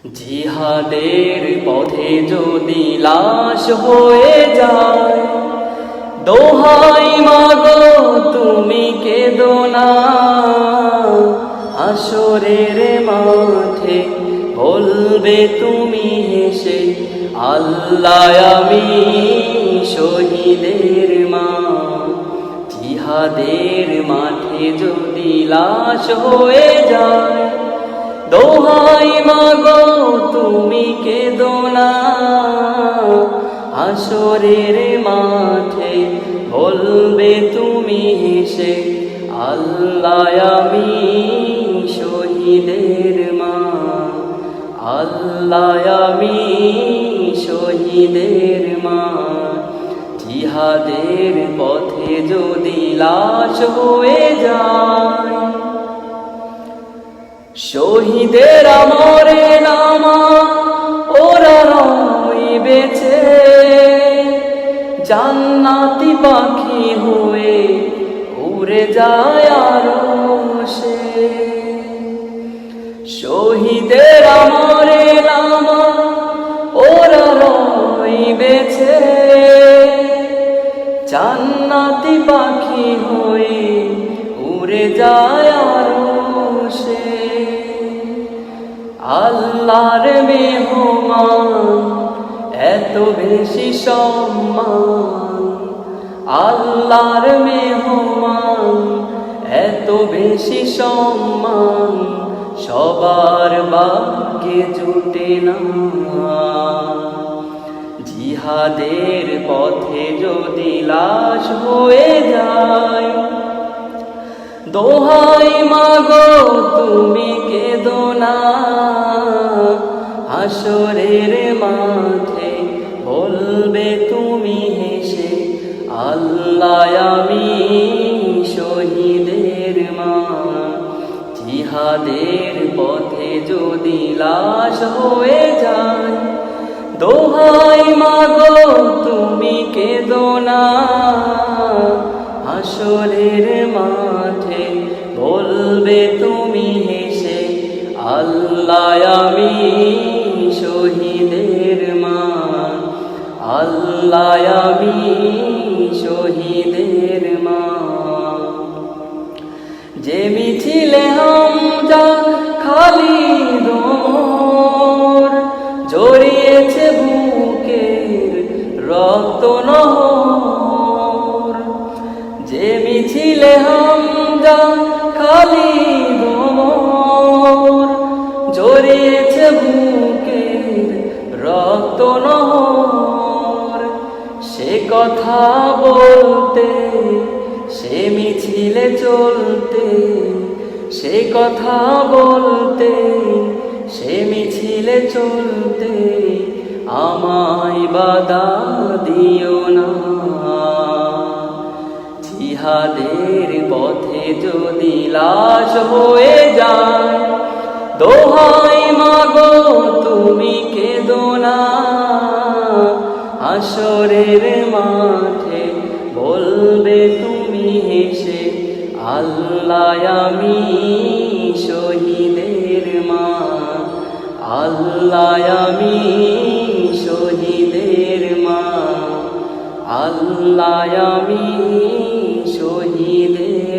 জিহাদের পথে যদি লাশ হয়ে যায়, দোহাই মাগো তুমি কেঁদো না। হাসরের মাঠে বলবে তুমি হেসে, আল্লাহ আমি শহীদের মা। জিহাদের মাঠে যদি লাশ হয়ে যায়, দোহাই মাগো তুমি কেঁদো না। হাসরের মাঠে বলবে তুমি হেসে, আল্লাহ আমি শহীদের মা। আল্লাহ আমি শহীদের মা। জিহাদের পথে যদি লাশ হয়ে যায়, শহীদেরা মরে নামা ওরা রয় বেঁচে, জান্নাতি পাখি হয়ে উড়ে যায় আরশে। শহীদেরা মরে নামা ওরা রয় বেঁচে, জান্নাতি পাখি হয়ে উড়ে যায় আরশে। আল্লাহর মেহমান এত বেশি সম্মান, আল্লাহর মেহমান এত বেশি সম্মান, সবার ভাগ্যে জুটে না। জিহাদের পথে যদি লাশ হয়ে যায়, দোহাই মাগো তুমি কেঁদো না। হাসরের মাঠে বলবে তুমি হেসে, আল্লাহ আমি শহীদের মা। জিহাদের পথে যদি লাশ হয়ে যায়, দোহাই মাগো তুমি কেঁদো না। হাসরের মাঠে বলবে তুমি হেসে, আল্লাহ আমি শহীদের মা। আল্লাহ আমি শহীদের মা। যে মিছিলে হামজা খালিদ ওমর, জড়িয়েছে বুকের রক্ত নহর। যে মিছিলে হামজা খালিদ ওমর, জড়িয়েছে বুকের রক্ত নহর। সে কথা বলতে, সে মিছিলে চলতে, সে কথা বলতে, সে মিছিলে চলতে, আমায় বাধা দিও না। জিহাদের পথে যদি লাশ হয়ে যায়, দোহাই মাগো তুমি কেঁদো না। হাসরের মাঠে বলবে তুমি হেসে, আল্লাহ আমি শহীদের মা। আল্লাহ আমি শহীদের মা। আল্লাহ আমি শহীদের